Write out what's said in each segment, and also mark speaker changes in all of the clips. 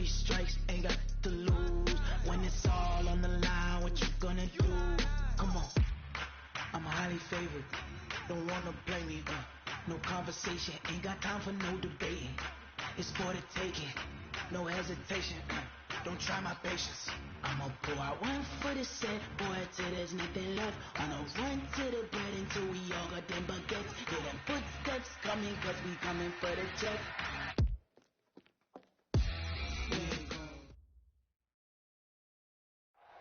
Speaker 1: 3 strikes, ain't got to lose. When it's all on the line, what you gonna do? Come on, I'm highly favored. Don't wanna play me, no conversation, ain't got time for no debating. It's for the taking, no hesitation. Don't try my patience. I'ma pour out one for the set, boy, till there's nothing left. On a run to the bread until we all got them baguettes. Hear them footsteps coming, cause we coming for the check.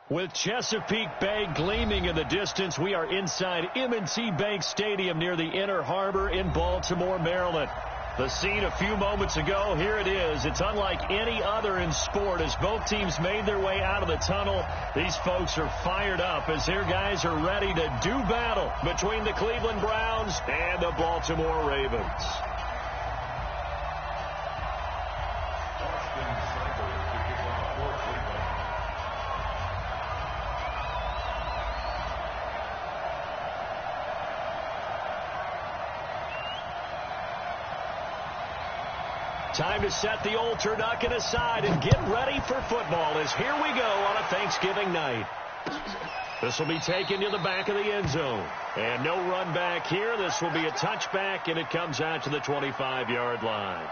Speaker 2: With Chesapeake Bay gleaming in the distance, we are inside M&T Bank Stadium near the Inner Harbor in Baltimore, Maryland. The scene a few moments ago, here it is. It's unlike any other in sport as both teams made their way out of the tunnel. These folks are fired up as their guys are ready to do battle between the Cleveland Browns and the Baltimore Ravens. Time to set the old turducken aside and get ready for football as here we go on a Thanksgiving night. This will be taken to the back of the end zone. And no run back here. This will be a touchback, and it comes out to the 25-yard line.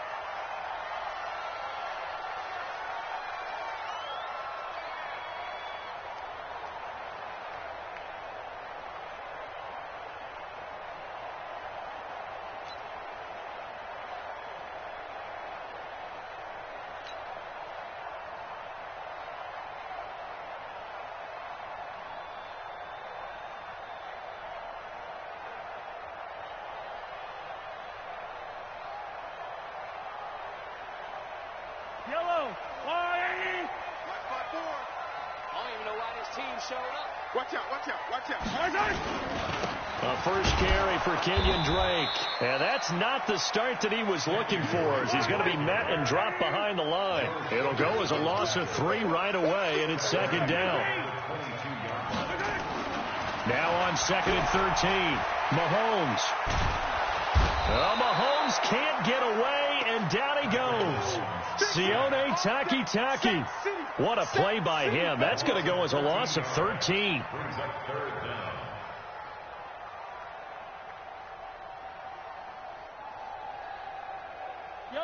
Speaker 3: Yellow, 180. Watch my board. I don't even know why this team showed up. Watch out, watch out, watch out.
Speaker 2: A first carry for Kenyon Drake. And that's not the start that he was looking for as he's going to be met and dropped behind the line. It'll go as a loss of 3 right away, and it's second down. Now on 2nd and 13, Mahomes. Mahomes can't get away, and down he goes. Sione Takitaki. What a play by him. That's going to go as a loss of 13.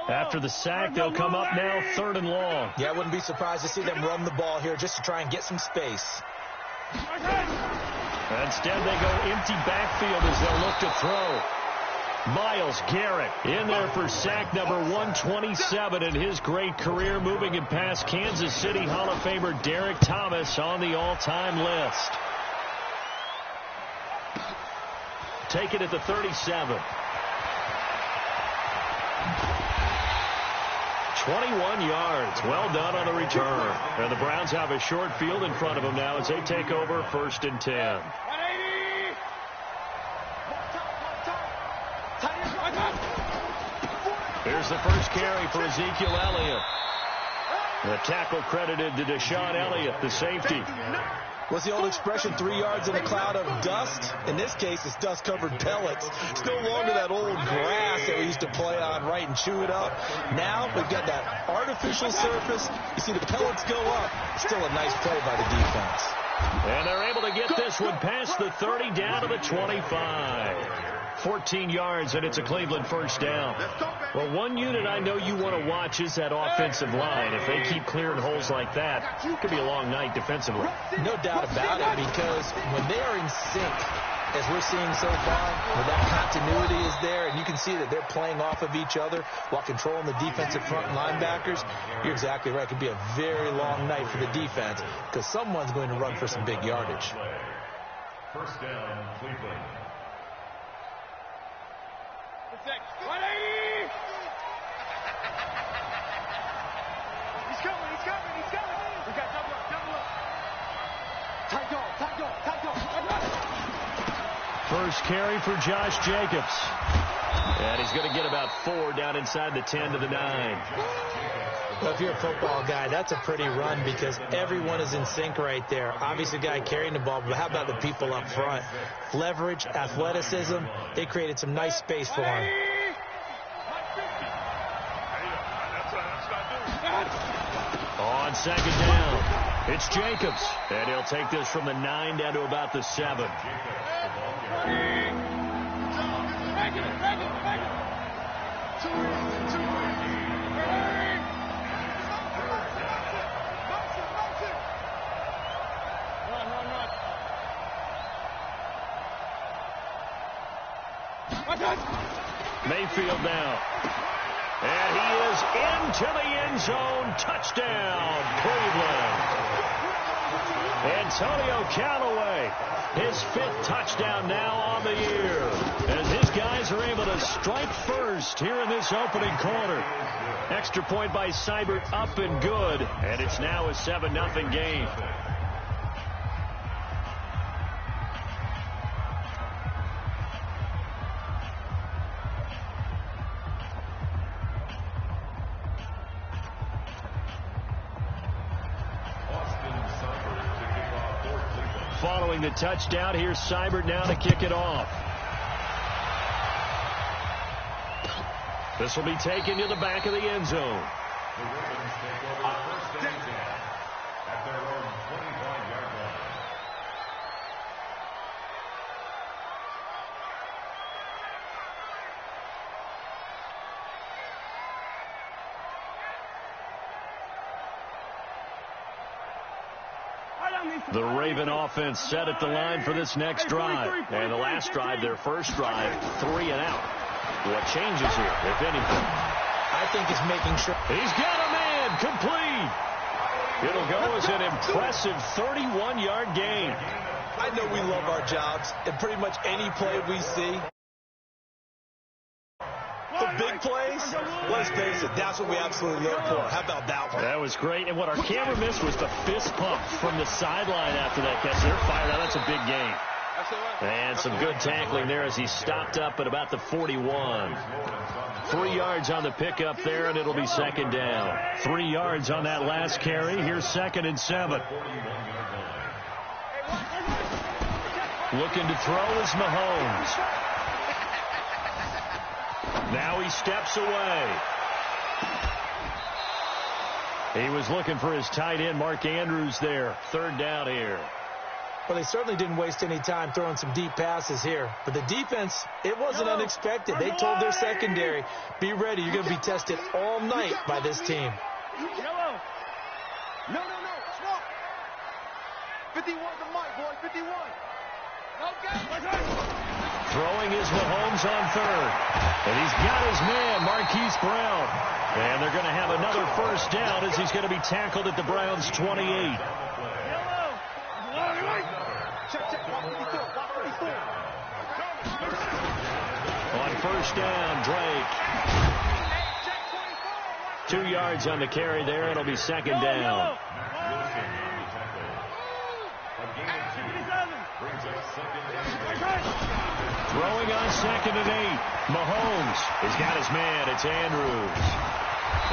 Speaker 2: After the sack, they'll come up now 3rd and long.
Speaker 4: Yeah, I wouldn't be surprised to see them run the ball here just to try and get some space.
Speaker 2: Instead, they go empty backfield as they'll look to throw. Myles Garrett in there for sack number 127 in his great career, moving him past Kansas City Hall of Famer Derek Thomas on the all-time list. Take it at the 37. 21 yards. Well done on the return. And the Browns have a short field in front of them now as they take over 1st and 10. Here's the first carry for Ezekiel Elliott. The tackle credited to Deshaun Elliott, the safety.
Speaker 4: What's the old expression, 3 yards in a cloud of dust? In this case, it's dust-covered pellets. It's no longer that old grass that we used to play on, right, and chew it up. Now we've got that artificial surface. You see the pellets go up. Still a nice play by the defense.
Speaker 2: And they're able to get this one past the 30 down to the 25. 14 yards, and it's a Cleveland first down. Well, one unit I know you want to watch is that offensive line. If they keep clearing holes like that, it could be a long night defensively.
Speaker 4: No doubt about it, because when they are in sync, as we're seeing so far, where that continuity is there, and you can see that they're playing off of each other while controlling the defensive front linebackers, you're exactly right. It could be a very long night for the defense because someone's going to run for some big yardage.
Speaker 5: First down, Cleveland.
Speaker 3: 180! He's coming, he's coming, he's coming! We got double up, double up! Tight dog, tight dog, tight dog, tight dog!
Speaker 2: First carry for Josh Jacobs. And he's going to get about 4 down inside the 10 to the 9.
Speaker 4: Well, if you're a football guy, that's a pretty run because everyone is in sync right there. Obviously, the guy carrying the ball, but how about the people up front? Leverage, athleticism, they created some nice space for him.
Speaker 2: On second down, it's Jacobs. And he'll take this from the 9 down to about the 7. Mayfield now. And he is into the end zone. Touchdown, Cleveland. Antonio Callaway, his 5th touchdown now on the year, as his guys are able to strike first here in this opening quarter. Extra point by Seibert, up and good, and it's now a 7-0 game. Following the touchdown, here's Seibert now to kick it off. This will be taken to the back of the end zone.
Speaker 5: The Ravens take over first and 10 at their own 25-yard line.
Speaker 2: The Raven offense set at the line for this next drive. And the last drive, their first drive, 3 and out. What changes here, if anything?
Speaker 4: I think it's making sure.
Speaker 2: He's got a man, complete. It'll go as an impressive 31-yard gain.
Speaker 4: I know we love our jobs, and pretty much any play we see, the big plays, let's face it, that's what we absolutely live for. How about that one?
Speaker 2: That was great. And what our camera missed was the fist pump from the sideline after that catch. They're fired out. That's a big game. And some good tackling there as he stopped up at about the 41. 3 yards on the pickup there, and it'll be second down. 3 yards on that last carry. Here's 2nd and 7. Looking to throw is Mahomes. Now he steps away. He was looking for his tight end, Mark Andrews, there. 3rd down here.
Speaker 4: Well, they certainly didn't waste any time throwing some deep passes here. But the defense, it wasn't unexpected. They told their secondary, be ready. You're going to be tested all night by this team.
Speaker 3: Yellow. No. Swap. 51 the mic, boy. 51. Okay.
Speaker 2: Throwing is Mahomes on 3rd. And he's got his man, Marquise Brown. And they're going to have another first down as he's going to be tackled at the Browns' 28. On first down, Drake. 2 yards on the carry there. It'll be second down. Throwing on 2nd and 8. Mahomes has got his man. It's Andrews.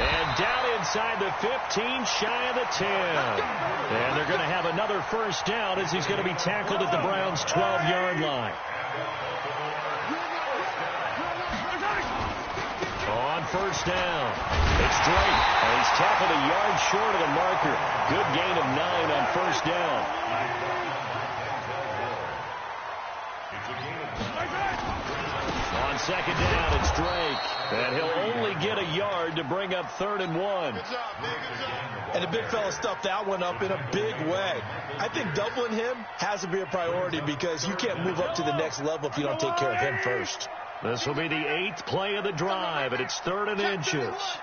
Speaker 2: And down inside the 15, shy of the 10. And they're going to have another first down as he's going to be tackled at the Browns' 12-yard line. On first down, it's Drake. And he's tackled a yard short of the marker. Good gain of 9 on first down. On second down, it's Drake. And he'll only get a yard to bring up 3rd and 1.
Speaker 4: And the big fella stuffed that one up in a big way. I think doubling him has to be a priority because you can't move up to the next level if you don't take care of him first.
Speaker 2: This will be the 8th play of the drive, and it's 3rd and inches.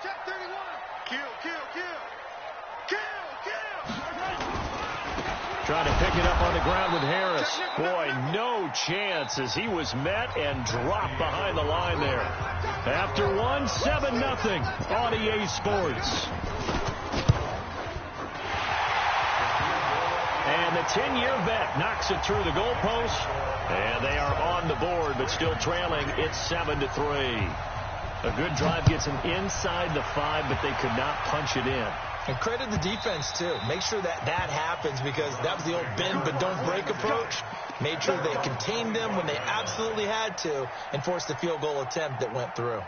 Speaker 2: Trying to pick it up on the ground with Harris. Boy, no chance as he was met and dropped behind the line there. After 7-0 on EA Sports. And the 10-year vet knocks it through the goalpost. And they are on the board, but still trailing. It's 7-3. A good drive gets them inside the 5, but they could not punch it in.
Speaker 4: And credit the defense, too. Make sure that happens because that was the old bend but don't break approach. Made sure they contained them when they absolutely had to and forced the field goal attempt that went through.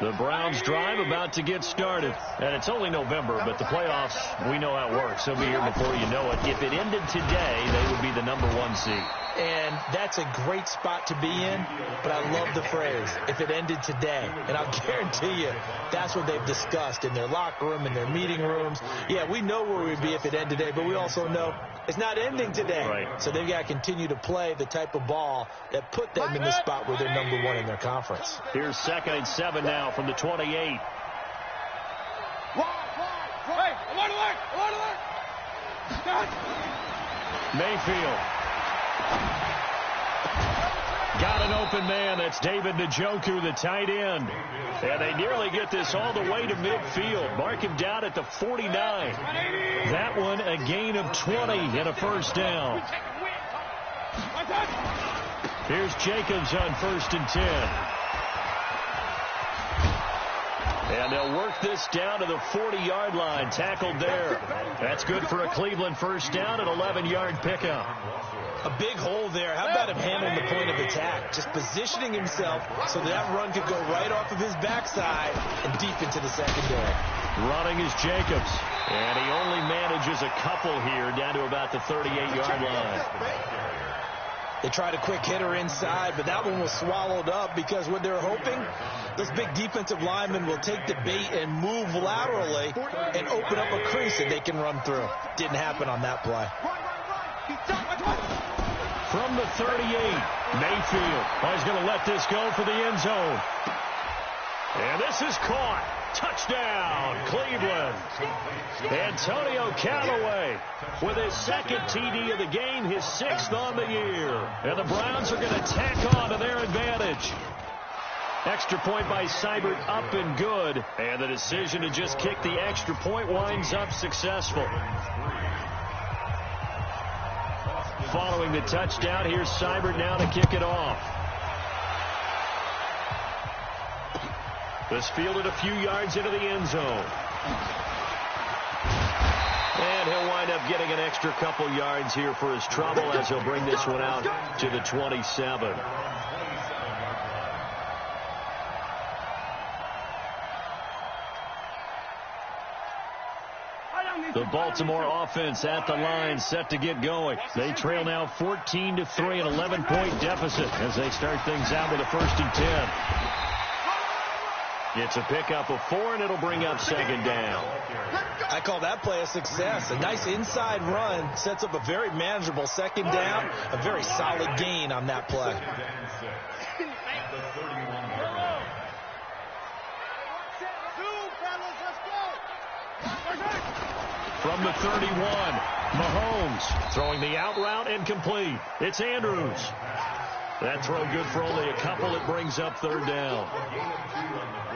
Speaker 2: The Browns drive about to get started. And it's only November, but the playoffs, we know how it works. They'll be here before you know it. If it ended today, they would be the #1 seed.
Speaker 4: And that's a great spot to be in, but I love the phrase, if it ended today. And I'll guarantee you, that's what they've discussed in their locker room, in their meeting rooms. Yeah, we know where we'd be if it ended today, but we also know it's not ending today.
Speaker 2: Right.
Speaker 4: So they've got to continue to play the type of ball that put them in the spot where they're #1 in their conference.
Speaker 2: Here's 2nd and 7 now from the 28.
Speaker 3: Hey, alert, alert, alert!
Speaker 2: Mayfield. Got an open man. That's David Njoku, the tight end. And they nearly get this all the way to midfield. Mark him down at the 49. That one a gain of 20 and a first down. Here's Jacobs on 1st and 10. And they'll work this down to the 40-yard line. Tackled there. That's good for a Cleveland first down, an 11-yard pickup.
Speaker 4: A big hole there. How about him handling the point of attack? Just positioning himself so that run could go right off of his backside and deep into the secondary.
Speaker 2: Running is Jacobs. And he only manages a couple here down to about the 38-yard line.
Speaker 4: They tried a quick hitter inside, but that one was swallowed up because what they're hoping, those big defensive linemen will take the bait and move laterally and open up a crease that they can run through. Didn't happen on that play.
Speaker 2: From the 38, Mayfield. Oh, he's going to let this go for the end zone. And this is caught. Touchdown, Cleveland. Antonio Callaway with his 2nd TD of the game, his 6th on the year. And the Browns are going to tack on to their advantage. Extra point by Seibert up and good. And the decision to just kick the extra point winds up successful. Following the touchdown, here's Seibert now to kick it off. This fielded a few yards into the end zone. And he'll wind up getting an extra couple yards here for his trouble as he'll bring this one out to the 27. The Baltimore offense at the line, set to get going. They trail now 14-3, an 11-point deficit as they start things out with a 1st and 10. It's a pickup of 4, and it'll bring up 2nd down.
Speaker 4: I call that play a success. A nice inside run sets up a very manageable 2nd down, a very solid gain on that play.
Speaker 2: From the 31, Mahomes throwing the out route and complete. It's Andrews. That throw good for only a couple. It brings up 3rd down.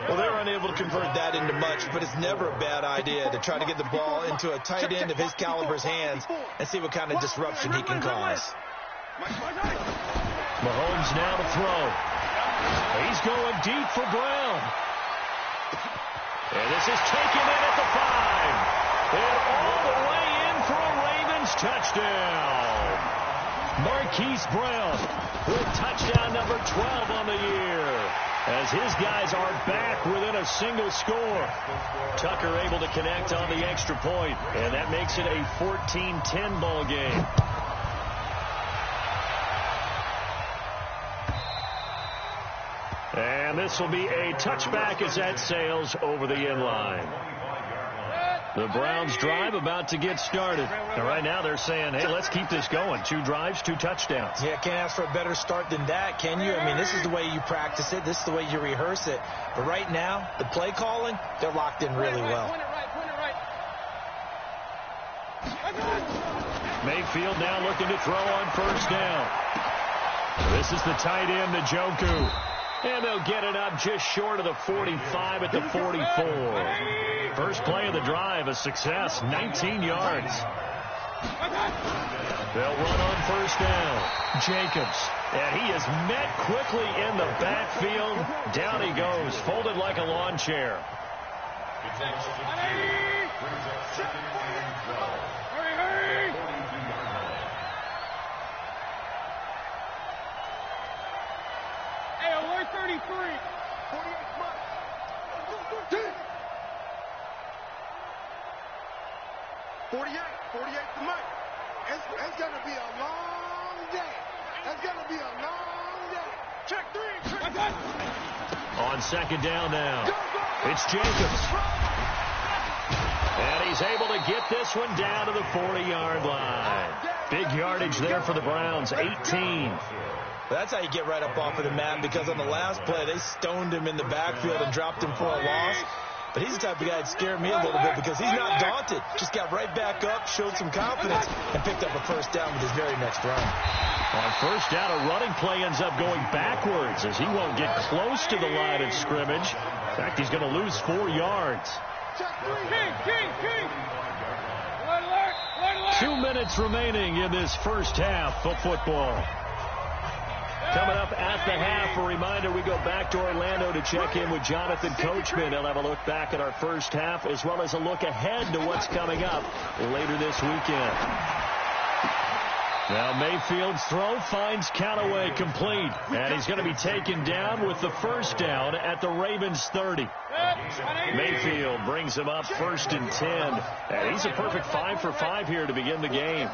Speaker 4: Well, they're unable to convert that into much, but it's never a bad idea to try to get the ball into a tight end of his caliber's hands and see what kind of disruption he can cause.
Speaker 2: Mahomes now to throw. He's going deep for Brown. And this is taken in at the 5. And all the way in for a Ravens touchdown. Marquise Brown with touchdown number 12 on the year, as his guys are back within a single score. Tucker able to connect on the extra point, and that makes it a 14-10 ball game. And this will be a touchback as that sails over the end line. The Browns drive about to get started. And right now they're saying, hey, let's keep this going. 2 drives, 2 touchdowns.
Speaker 4: Yeah, can't ask for a better start than that, can you? I mean, this is the way you practice it. This is the way you rehearse it. But right now, the play calling, they're locked in really well.
Speaker 2: Mayfield now looking to throw on 1st down. This is the tight end, Njoku. And they'll get it up just short of the 45 at the 44. First play of the drive, a success, 19 yards. They'll run on 1st down. Jacobs. And he is met quickly in the backfield. Down he goes, folded like a lawn chair.
Speaker 3: 48 to make. It's going to be a long day. It's going to be a long day. Check three.
Speaker 2: On second down now, it's Jacobs. And he's able to get this one down to the 40-yard line. Big yardage there for the Browns, 18.
Speaker 4: That's how you get right up off of the mat, because on the last play, they stoned him in the backfield and dropped him for a loss. But he's the type of guy that scared me a little bit because he's not daunted. Just got right back up, showed some confidence, and picked up a first down with his very next run.
Speaker 2: On first down, a running play ends up going backwards as he won't get close to the line of scrimmage. In fact, he's going to lose 4 yards. 2 minutes remaining in this first half of football. Coming up at the half, a reminder, we go back to Orlando to check in with Jonathan Coachman. He'll have a look back at our first half as well as a look ahead to what's coming up later this weekend. Now Mayfield's throw finds Callaway complete, and he's going to be taken down with the first down at the Ravens 30. Mayfield brings him up 1st and 10, and he's a perfect 5 for 5 here to begin the game.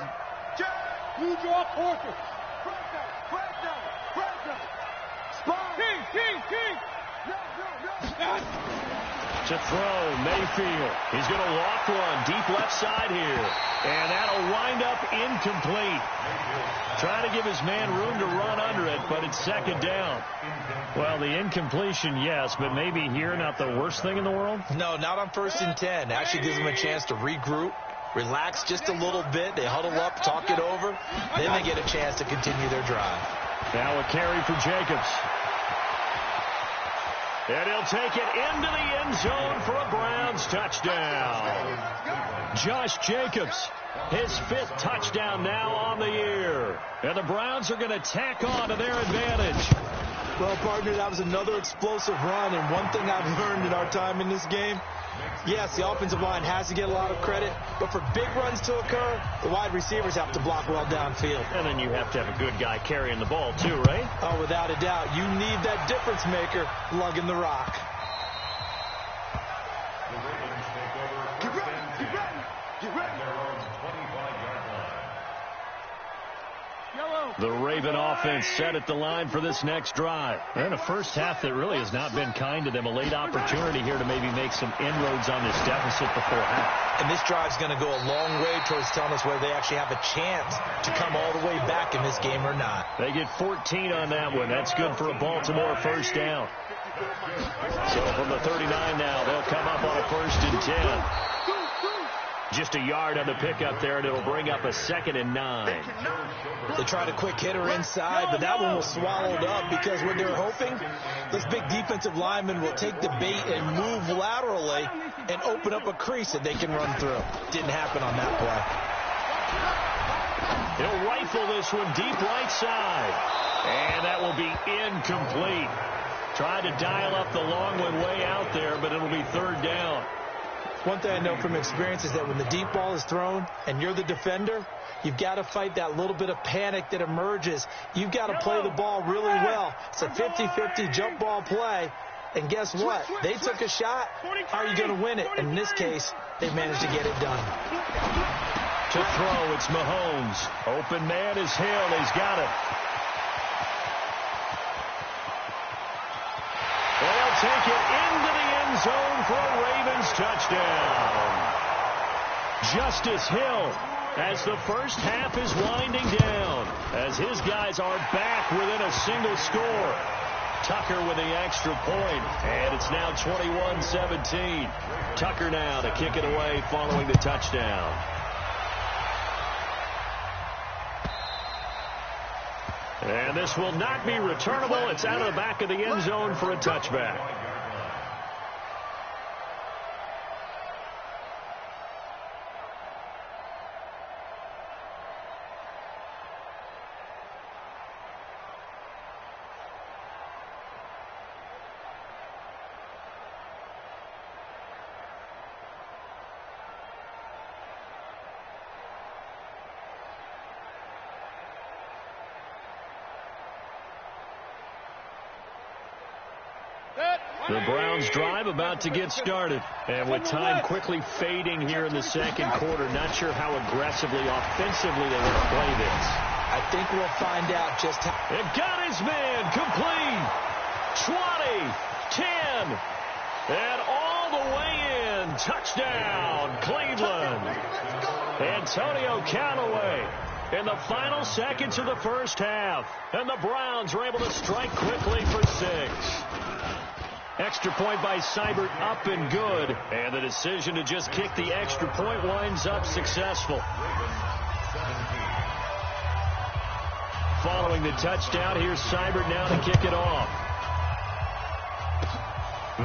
Speaker 2: To throw, Mayfield. He's going to walk one deep left side here. And that'll wind up incomplete. Trying to give his man room to run under it, but it's second down. Well, the incompletion, yes, but maybe here not the worst thing in the world?
Speaker 4: No, not on 1st and 10. Actually gives them a chance to regroup, relax just a little bit. They huddle up, talk it over. Then they get a chance to continue their drive.
Speaker 2: Now a carry for Jacobs. And he'll take it into the end zone for a Browns touchdown. Josh Jacobs, his 5th touchdown now on the year. And the Browns are going to tack on to their advantage.
Speaker 4: Well, partner, that was another explosive run. And one thing I've learned in our time in this game, yes, the offensive line has to get a lot of credit, but for big runs to occur, the wide receivers have to block well downfield.
Speaker 2: And then you have to have a good guy carrying the ball too, right?
Speaker 4: Oh, without a doubt. You need that difference maker lugging the rock.
Speaker 3: Get ready.
Speaker 2: The Raven offense set at the line for this next drive. And a first half that really has not been kind to them. A late opportunity here to maybe make some inroads on this deficit before half.
Speaker 4: And this drive's going to go a long way towards telling us whether they actually have a chance to come all the way back in this game or not.
Speaker 2: They get 14 on that one. That's good for a Baltimore first down. So from the 39 now, they'll come up on a 1st and 10. Just a yard on the pickup there, and it'll bring up a 2nd and 9.
Speaker 4: They tried a quick hitter inside, but that one was swallowed up because what they're hoping, this big defensive lineman will take the bait and move laterally and open up a crease that they can run through. Didn't happen on that
Speaker 2: play. He'll rifle this one deep right side, and that will be incomplete. Tried to dial up the long one way out there, but it'll be 3rd down.
Speaker 4: One thing I know from experience is that when the deep ball is thrown and you're the defender, you've got to fight that little bit of panic that emerges. You've got to play the ball really well. It's a 50-50 jump ball play. And guess what? They took a shot. How are you going to win it? In this case, they managed to get it done.
Speaker 2: To throw, it's Mahomes. Open man is Hill. He's got it. They'll take it into the end zone for a Ravens touchdown. Justice Hill, as the first half is winding down, as his guys are back within a single score. Tucker with the extra point, and it's now 21-17. Tucker now to kick it away following the touchdown. And this will not be returnable. It's out of the back of the end zone for a touchback.
Speaker 3: Set.
Speaker 2: The Browns drive about to get started. And with time quickly fading here in the second quarter, not sure how aggressively, offensively they want to play this.
Speaker 4: I think we'll find out just how.
Speaker 2: It got his man complete. 20, 10, and all the way in. Touchdown, Cleveland. Antonio Callaway in the final seconds of the first half. And the Browns are able to strike quickly for 6. Extra point by Seibert up and good. And the decision to just kick the extra point winds up successful. Following the touchdown, here's Seibert now to kick it off.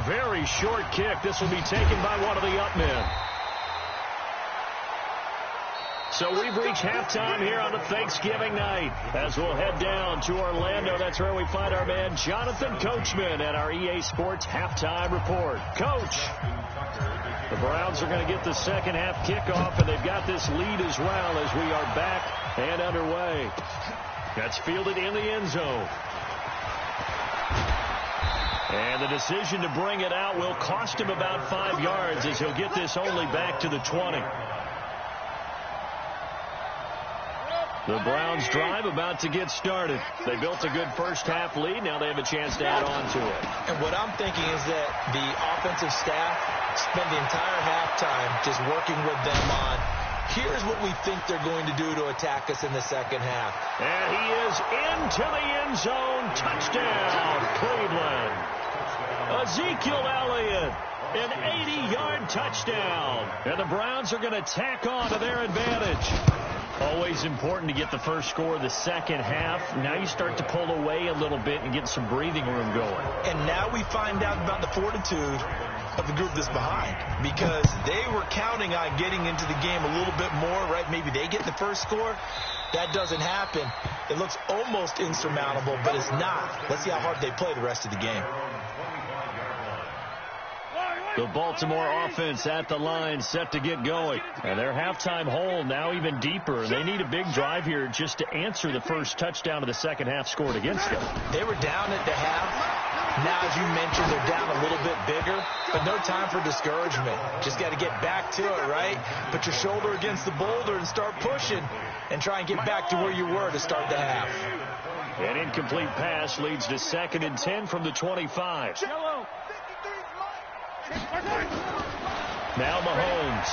Speaker 2: Very short kick. This will be taken by one of the up men. So we've reached halftime here on the Thanksgiving night. As we'll head down to Orlando, that's where we find our man Jonathan Coachman at our EA Sports Halftime Report. Coach, the Browns are going to get the second half kickoff, and they've got this lead as well as we are back and underway. That's fielded in the end zone. And the decision to bring it out will cost him about 5 yards as he'll get this only back to the 20. The Browns drive about to get started. They built a good first half lead. Now they have a chance to add on to it.
Speaker 4: And what I'm thinking is that the offensive staff spent the entire halftime just working with them on, here's what we think they're going to do to attack us in the second half.
Speaker 2: And he is into the end zone. Touchdown, Cleveland. Ezekiel Elliott, an 80-yard touchdown. And the Browns are going to tack on to their advantage. Always important to get the first score of the second half. Now you start to pull away a little bit and get some breathing room going.
Speaker 4: And now we find out about the fortitude of the group that's behind, because they were counting on getting into the game a little bit more, right? Maybe they get the first score. That doesn't happen. It looks almost insurmountable, but it's not. Let's see how hard they play the rest of the game.
Speaker 2: The Baltimore offense at the line, set to get going. And their halftime hole now even deeper. They need a big drive here just to answer the first touchdown of the second half scored against them.
Speaker 4: They were down at the half. Now, as you mentioned, they're down a little bit bigger, but no time for discouragement. Just got to get back to it, right? Put your shoulder against the boulder and start pushing and try and get back to where you were to start the half.
Speaker 2: An incomplete pass leads to 2nd and 10 from the 25. Now Mahomes.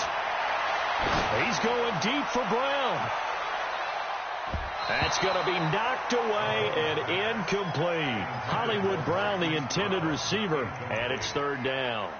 Speaker 2: He's going deep for Brown. That's going to be knocked away and incomplete. Hollywood Brown, the intended receiver, and it's 3rd down.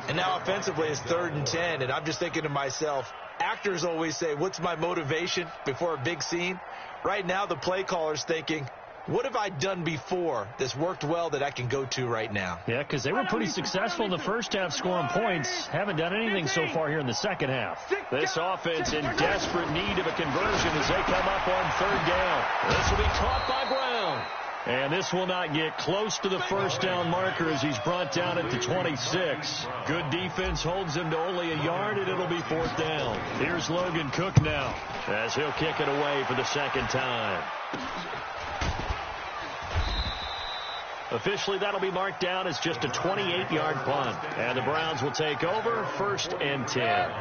Speaker 4: And now offensively it's 3rd and 10, and I'm just thinking to myself, actors always say, what's my motivation before a big scene? Right now the play caller's thinking, what have I done before that's worked well that I can go to right now?
Speaker 2: Yeah, because they were pretty successful in the first half scoring points. Haven't done anything so far here in the second half. This offense in desperate need of a conversion as they come up on 3rd down. This will be caught by Brown. And this will not get close to the first down marker as he's brought down at the 26. Good defense holds him to only a yard, and it'll be 4th down. Here's Logan Cook now as he'll kick it away for the second time. Officially, that'll be marked down as just a 28-yard punt. And the Browns will take over, 1st and 10.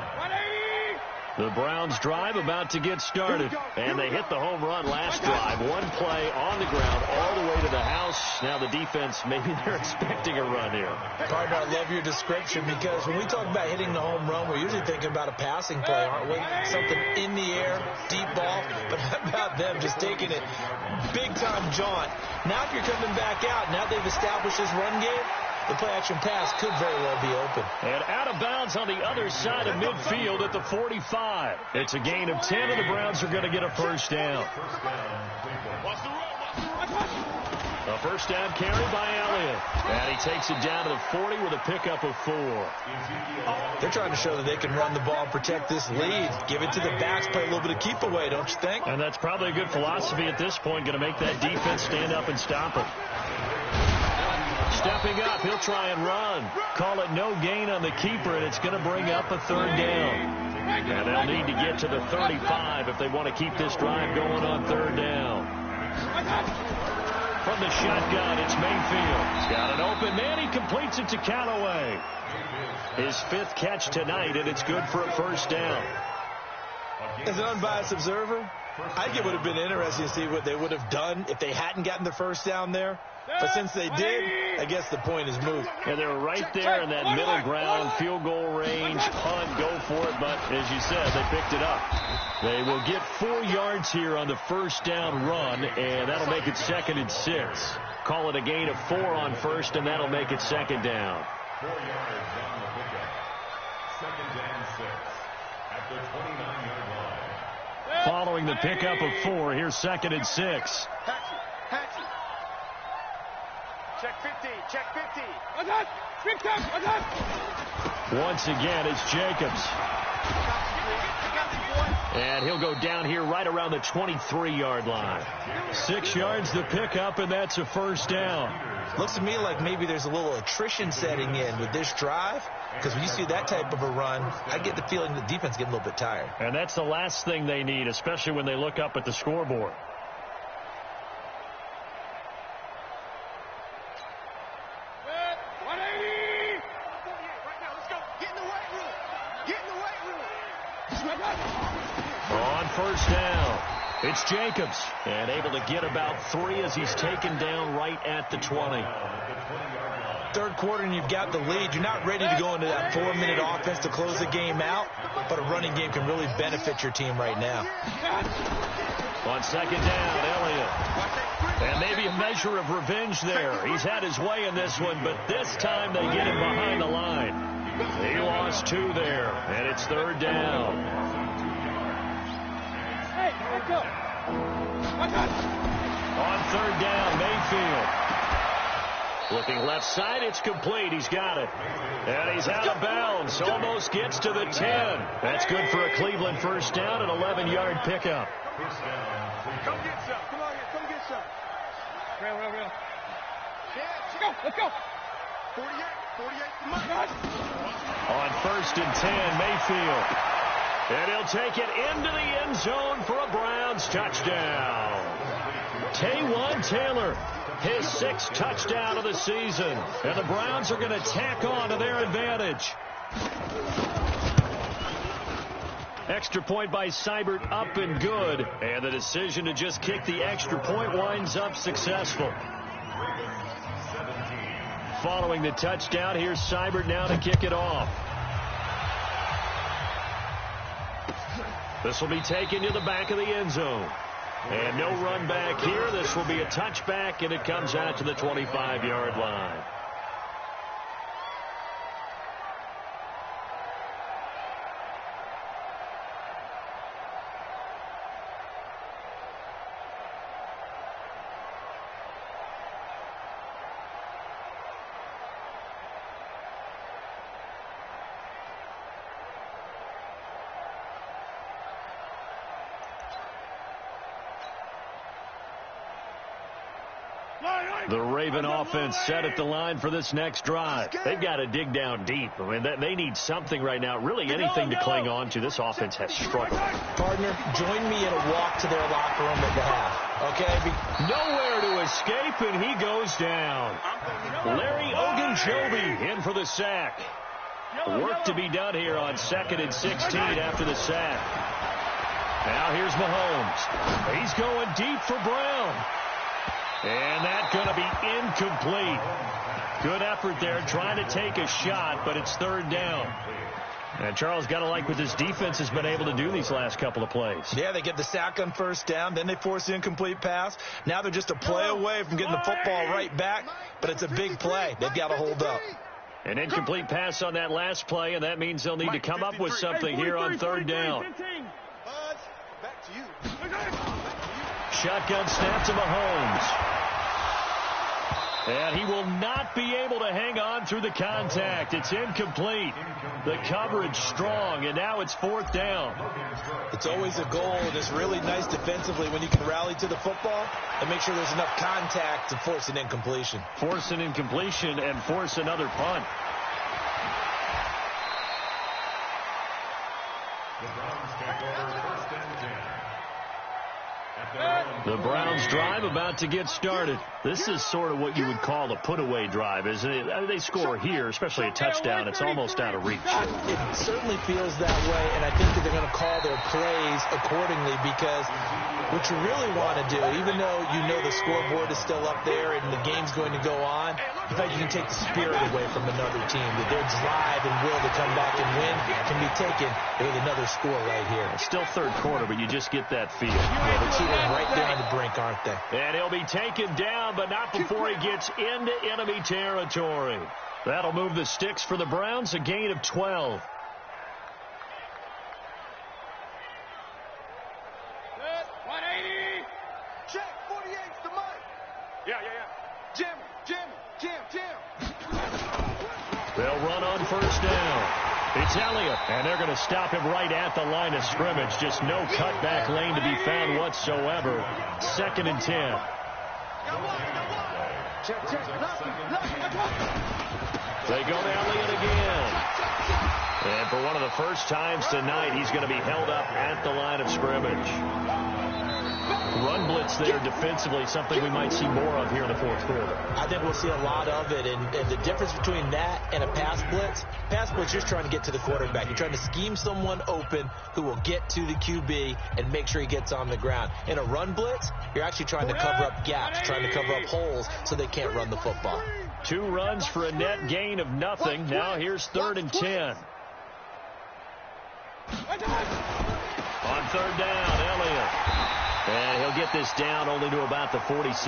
Speaker 2: The Browns drive about to get started. And they hit the home run last drive. One play on the ground all the way to the house. Now the defense, maybe they're expecting a run here.
Speaker 4: Partner, I love your description, because when we talk about hitting the home run, we're usually thinking about a passing play, aren't we? Something in the air, deep ball. But how about them just taking it big-time jaunt? Now if you're coming back out, now they've established this run game, the play-action pass could very well be open.
Speaker 2: And out of bounds on the other side of midfield at the 45. It's a gain of 10, and the Browns are going to get a 1st down. A 1st down carry by Elliott. And he takes it down to the 40 with a pickup of 4.
Speaker 4: They're trying to show that they can run the ball and protect this lead. Give it to the backs, play a little bit of keep away, don't you think?
Speaker 2: And that's probably a good philosophy at this point, going to make that defense stand up and stop it. Stepping up, he'll try and run. Call it no gain on the keeper, and it's going to bring up a 3rd down. And they'll need to get to the 35 if they want to keep this drive going on 3rd down. From from the shotgun. It's Mayfield. He's got an open man. He completes it to Callaway. His 5th catch tonight, and it's good for a first down.
Speaker 4: As an unbiased observer, I think it would have been interesting to see what they would have done if they hadn't gotten the first down there. But since they did, I guess the point is moved.
Speaker 2: And they're right there in that middle ground, field goal range, punt, go for it. But as you said, they picked it up. They will get 4 yards here on the first down run, and that'll make it 2nd and 6. Call it a gain of 4 on first, and that'll make it 2nd down.
Speaker 5: 4 yards on the pickup. 2nd and 6 at the 29-yard line.
Speaker 2: Following the pickup of 4, here's 2nd and 6.
Speaker 3: Hatchet. Check 50. Check 50.
Speaker 2: Once again, it's Jacobs. And he'll go down here right around the 23-yard line. 6 yards the pickup, and that's a first down.
Speaker 4: Looks to me like maybe there's a little attrition setting in with this drive, because when you see that type of a run, I get the feeling the defense getting a little bit tired.
Speaker 2: And that's the last thing they need, especially when they look up at the scoreboard. On first down, it's Jacobs, and able to get about 3 as he's taken down right at the 20.
Speaker 4: Third quarter and you've got the lead. You're not ready to go into that 4-minute offense to close the game out, but a running game can really benefit your team right now.
Speaker 2: On 2nd down, Elliott. And maybe a measure of revenge there. He's had his way in this one, but this time they get him behind the line. He lost 2 there, and it's 3rd down. On 3rd down, Mayfield. Looking left side, it's complete. He's got it. And he's out of bounds. Almost gets to the 10. That's good for a Cleveland first down, an 11-yard pickup.
Speaker 3: Come get some. Come on here. Come get some. Real. Let's go. 48. Come on.
Speaker 2: On 1st and 10, Mayfield. And he'll take it into the end zone for a Browns touchdown. Taywan Taylor, his 6th touchdown of the season. And the Browns are going to tack on to their advantage. Extra point by Seibert, up and good. And the decision to just kick the extra point winds up successful. Following the touchdown, here's Seibert now to kick it off. This will be taken to the back of the end zone. And no run back here. This will be a touchback, and it comes out to the 25-yard line. The Raven offense set at the line for this next drive. They've got to dig down deep. I mean, they need something right now, really anything to cling on to. This offense has struggled.
Speaker 4: Partner, join me in a walk to their locker room at the half, okay?
Speaker 2: Nowhere to escape, and he goes down. Larry Ogunjobi in for the sack. Work to be done here on 2nd and 16 after the sack. Now here's Mahomes. He's going deep for Brown. And that's going to be incomplete. Good effort there trying to take a shot, but it's 3rd down. And Charles, got to like what this defense has been able to do these last couple of plays.
Speaker 4: Yeah, they get the sack on first down, then they force the incomplete pass. Now they're just a play away from getting the football right back, but it's a big play. They've got to hold up.
Speaker 2: An incomplete pass on that last play, and that means they'll need to come up with something here on 3rd down.
Speaker 3: Back to you.
Speaker 2: Shotgun snap to Mahomes. And he will not be able to hang on through the contact. It's incomplete. The coverage strong, and now it's 4th down.
Speaker 4: It's always a goal, and it's really nice defensively when you can rally to the football and make sure there's enough contact to force an incompletion.
Speaker 2: Force an incompletion and force another punt.
Speaker 5: The Browns take over 1st and 10 at their own
Speaker 2: The Browns drive about to get started. This is sort of what you would call a put-away drive, isn't it? I mean, they score here, especially a touchdown. It's almost out of reach.
Speaker 4: It certainly feels that way, and I think that they're going to call their plays accordingly, because what you really want to do, even though you know the scoreboard is still up there and the game's going to go on, in fact, you can take the spirit away from another team, that their drive and will to come back and win can be taken with another score right here.
Speaker 2: It's still third quarter, but you just get that feel.
Speaker 4: Yeah, they're teetering right there on the brink, aren't they?
Speaker 2: And he'll be taken down, but not before he gets into enemy territory. That'll move the sticks for the Browns, a gain of 12.
Speaker 3: Check, 48's the mic. Yeah. Jim.
Speaker 2: They'll run on first down. It's Elliott, and they're going to stop him right at the line of scrimmage. Just no cutback lane to be found whatsoever. 2nd and 10. They go to Elliott again. And for one of the first times tonight, he's going to be held up at the line of scrimmage. Run blitz there defensively, something we might see more of here in the fourth quarter.
Speaker 4: I think we'll see a lot of it, and the difference between that and a pass blitz, you're just trying to get to the quarterback. You're trying to scheme someone open who will get to the QB and make sure he gets on the ground. In a run blitz, you're actually trying to cover up gaps, trying to cover up holes so they can't run the football.
Speaker 2: 2 runs for a net gain of nothing. Now here's 3rd and 10. On 3rd down, Elliott. And he'll get this down only to about the 46.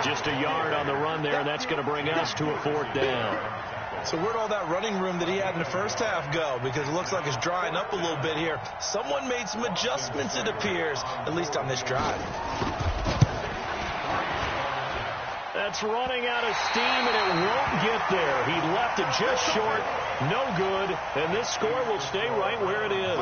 Speaker 2: Just a yard on the run there, and that's going to bring us to a 4th down.
Speaker 4: So where'd all that running room that he had in the first half go? Because it looks like it's drying up a little bit here. Someone made some adjustments, it appears, at least on this drive.
Speaker 2: That's running out of steam, and it won't get there. He left it just short, no good, and this score will stay right where it is.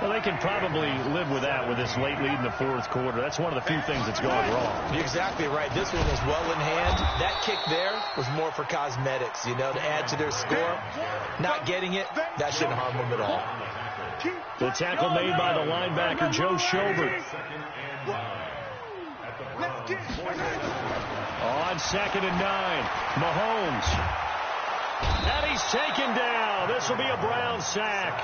Speaker 2: Well, they can probably live with that with this late lead in the fourth quarter. That's one of the few things that's gone wrong.
Speaker 4: You're exactly right. This one was well in hand. That kick there was more for cosmetics, to add to their score. Not getting it, that shouldn't harm them at all.
Speaker 2: The tackle made by the linebacker, Joe Schobert. On 2nd and 9, Mahomes. And he's taken down. This will be a Brown sack.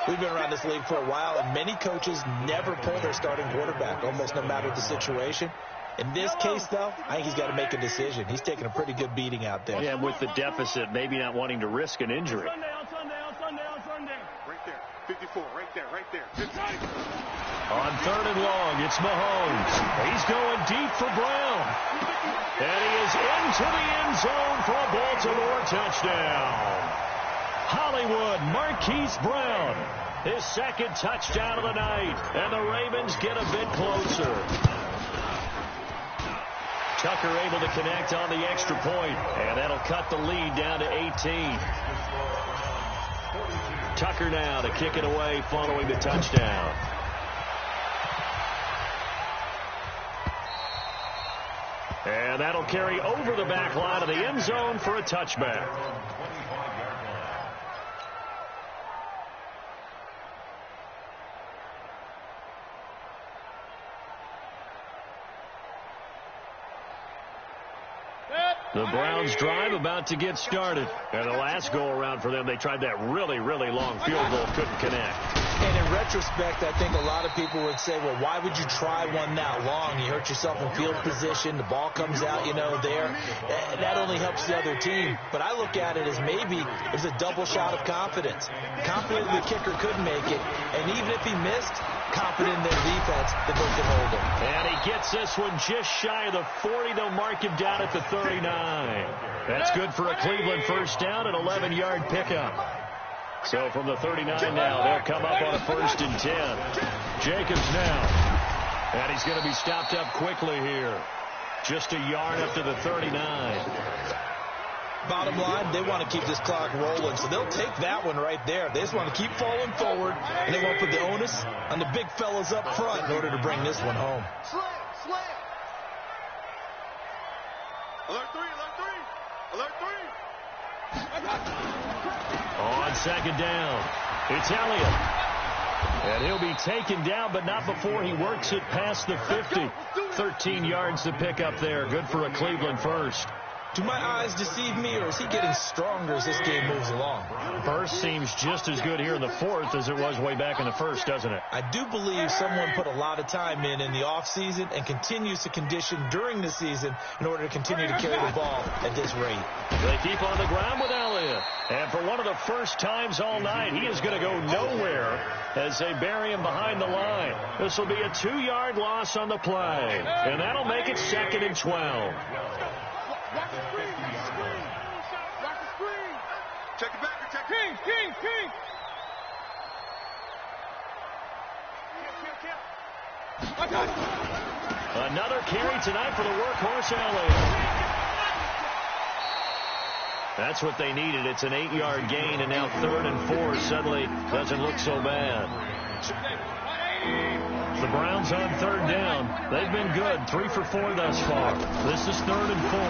Speaker 4: We've been around this league for a while, and many coaches never pull their starting quarterback, almost no matter the situation. In this case, though, I think he's got to make a decision. He's taking a pretty good beating out there.
Speaker 2: Yeah, with the deficit, maybe not wanting to risk an injury.
Speaker 3: On Sunday. Right there. 54, right there. 50.
Speaker 2: On 3rd and long, it's Mahomes. He's going deep for Brown. And he is into the end zone for a Baltimore touchdown. Hollywood Marquise Brown, his 2nd touchdown of the night, and the Ravens get a bit closer. Tucker able to connect on the extra point, and that'll cut the lead down to 18. Tucker now to kick it away following the touchdown. And that'll carry over the back line of the end zone for a touchback. The Browns drive about to get started. And the last go-around for them, they tried that really, really long field goal, couldn't connect.
Speaker 4: And in retrospect, I think a lot of people would say, well, why would you try one that long? You hurt yourself in field position. The ball comes out, there. That only helps the other team. But I look at it as maybe it was a double shot of confidence. Confident the kicker could make it. And even if he missed, confident in their defense that they can hold him.
Speaker 2: And he gets this one just shy of the 40. They'll mark him down at the 39. That's good for a Cleveland first down, an 11-yard pickup. So from the 39 now, they'll come up on a 1st and 10. Jacobs now. And he's going to be stopped up quickly here. Just a yard up to the 39.
Speaker 4: Bottom line, they want to keep this clock rolling, so they'll take that one right there. They just want to keep falling forward, and they want to put the onus on the big fellas up front in order to bring this one home.
Speaker 3: Slam. Alert 3.
Speaker 2: On 2nd down, it's Elliott. And he'll be taken down, but not before he works it past the 50. 13 yards to pick up there. Good for a Cleveland first.
Speaker 4: Do my eyes deceive me, or is he getting stronger as this game moves along?
Speaker 2: Burst seems just as good here in the fourth as it was way back in the first, doesn't it?
Speaker 4: I do believe someone put a lot of time in the offseason and continues to condition during the season in order to continue to carry the ball at this rate.
Speaker 2: They keep on the ground with Elliott. And for one of the first times all night, he is going to go nowhere as they bury him behind the line. This will be a 2-yard loss on the play. And that'll make it 2nd and 12.
Speaker 3: Watch the screen. Watch the screen. Watch the screen. Check it back. Check it. King.
Speaker 2: Another carry tonight for the workhorse Elliott. That's what they needed. It's an 8-yard gain, and now 3rd and 4 suddenly doesn't look so bad. The Browns on 3rd down. They've been good. 3 for 4 thus far. This is 3rd and 4.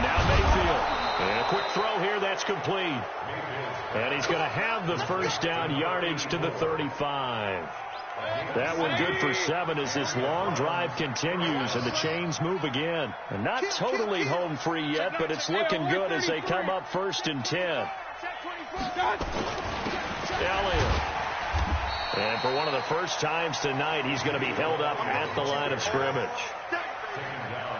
Speaker 2: Now Mayfield. And a quick throw here. That's complete. And he's going to have the first down, yardage to the 35. That one good for 7 as this long drive continues and the chains move again. And not totally home free yet, but it's looking good as they come up 1st and 10. Elliott. And for one of the first times tonight, he's going to be held up at the line of scrimmage.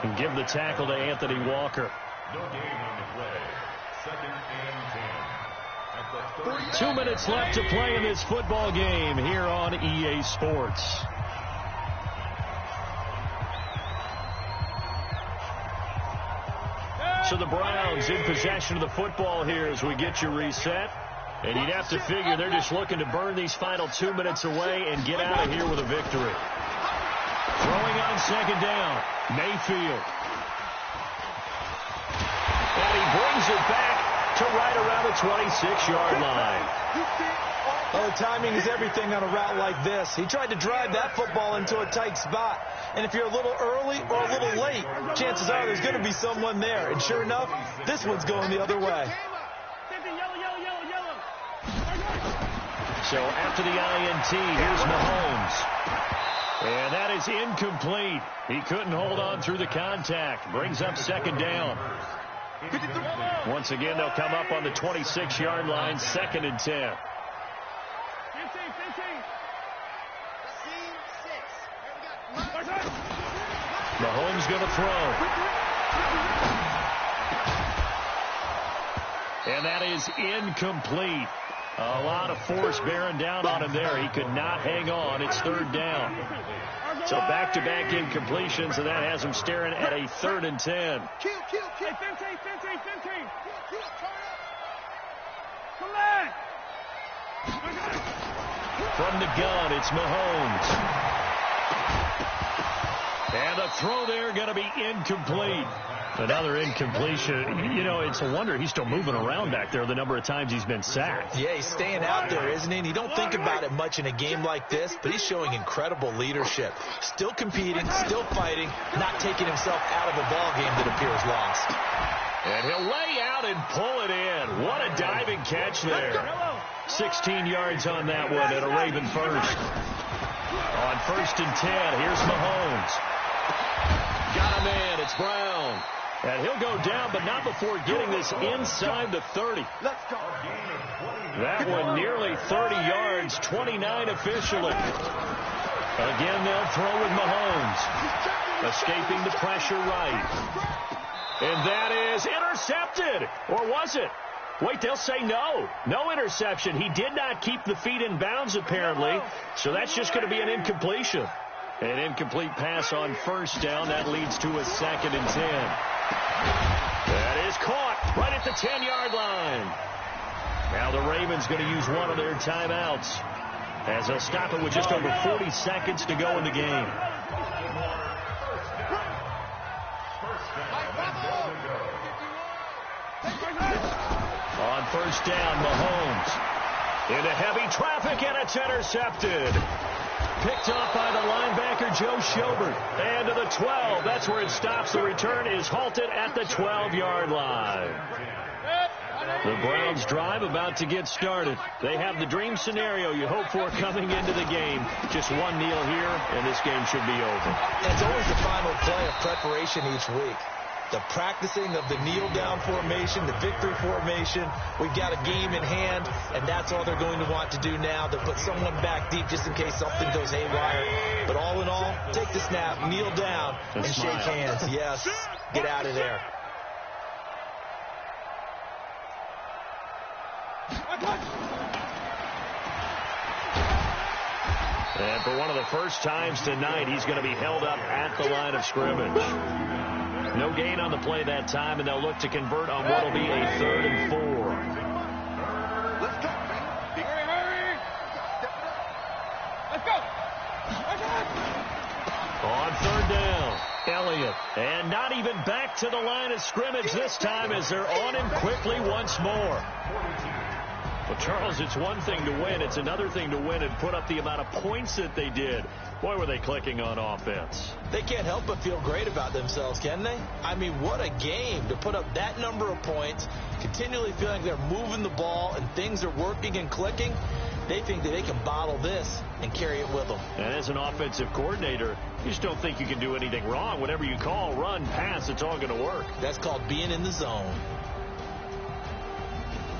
Speaker 2: And give the tackle to Anthony Walker.
Speaker 5: No gain on the play. 2nd and 10. At the 30.
Speaker 2: 2 minutes left to play in this football game here on EA Sports. So the Browns in possession of the football here as we get you reset. And you'd have to figure they're just looking to burn these final 2 minutes away and get out of here with a victory. Throwing on 2nd down, Mayfield. And he brings it back to right around the 26-yard line.
Speaker 4: Well, timing is everything on a route like this. He tried to drive that football into a tight spot. And if you're a little early or a little late, chances are there's going to be someone there. And sure enough, this one's going the other way.
Speaker 2: So after the INT, here's Mahomes. And that is incomplete. He couldn't hold on through the contact. Brings up 2nd down. Once again, they'll come up on the 26-yard line, 2nd and 10. Mahomes going to throw. And that is incomplete. A lot of force bearing down on him there. He could not hang on. It's 3rd down. So back-to-back incompletions, and that has him staring at a 3rd and 10. From the gun, it's Mahomes. And the throw there going to be incomplete. Another incompletion. You know, it's a wonder he's still moving around back there the number of times he's been sacked.
Speaker 4: Yeah, he's staying out there, isn't he? And you don't think about it much in a game like this, but he's showing incredible leadership. Still competing, still fighting, not taking himself out of a ball game that appears lost.
Speaker 2: And he'll lay out and pull it in. What a diving catch there. 16 yards on that one at a Raven first. On 1st and 10, here's Mahomes. Got him in. It's Brown. And he'll go down, but not before getting this inside the 30.
Speaker 3: Let's go.
Speaker 2: That one nearly 30 yards, 29 officially. Again, they'll throw with Mahomes. Escaping the pressure right. And that is intercepted. Or was it? Wait, they'll say no. No interception. He did not keep the feet in bounds, apparently. So that's just going to be an incompletion. An incomplete pass on 1st down. That leads to a 2nd and 10. That is caught right at the 10-yard line. Now the Ravens going to use one of their timeouts as they'll stop it with just over 40 seconds to go in the game. On 1st down, Mahomes into heavy traffic, and it's intercepted. Picked off by the linebacker, Joe Schobert. And to the 12. That's where it stops. The return is halted at the 12-yard line. The Browns drive about to get started. They have the dream scenario you hope for coming into the game. Just one kneel here, and this game should be over.
Speaker 4: It's always the final play of preparation each week. The practicing of the kneel-down formation, the victory formation. We've got a game in hand, and that's all they're going to want to do now. To put someone back deep just in case something goes haywire. But all in all, take the snap, kneel down, and shake hands. Yes, get out of there.
Speaker 2: And for one of the first times tonight, he's going to be held up at the line of scrimmage. No gain on the play that time, and they'll look to convert on what will be a 3rd and 4.
Speaker 3: Let's go, man. Hurry. Let's go.
Speaker 2: On 3rd down, Elliott. And not even back to the line of scrimmage this time as they're on him quickly once more. Well, Charles, it's one thing to win. It's another thing to win and put up the amount of points that they did. Boy, were they clicking on offense.
Speaker 4: They can't help but feel great about themselves, can they? I mean, what a game to put up that number of points, continually feeling they're moving the ball and things are working and clicking. They think that they can bottle this and carry it with them.
Speaker 2: And as an offensive coordinator, you just don't think you can do anything wrong. Whatever you call, run, pass, it's all going to work.
Speaker 4: That's called being in the zone.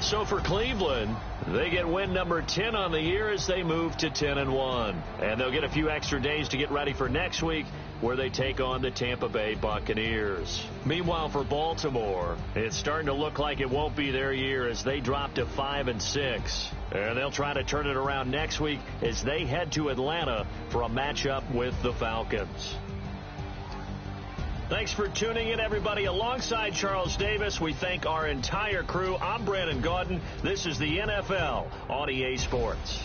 Speaker 2: So for Cleveland, they get win number 10 on the year as they move to 10-1. And they'll get a few extra days to get ready for next week, where they take on the Tampa Bay Buccaneers. Meanwhile, for Baltimore, it's starting to look like it won't be their year as they drop to 5-6. And they'll try to turn it around next week as they head to Atlanta for a matchup with the Falcons. Thanks for tuning in, everybody. Alongside Charles Davis, we thank our entire crew. I'm Brandon Gaudin. This is the NFL on EA Sports.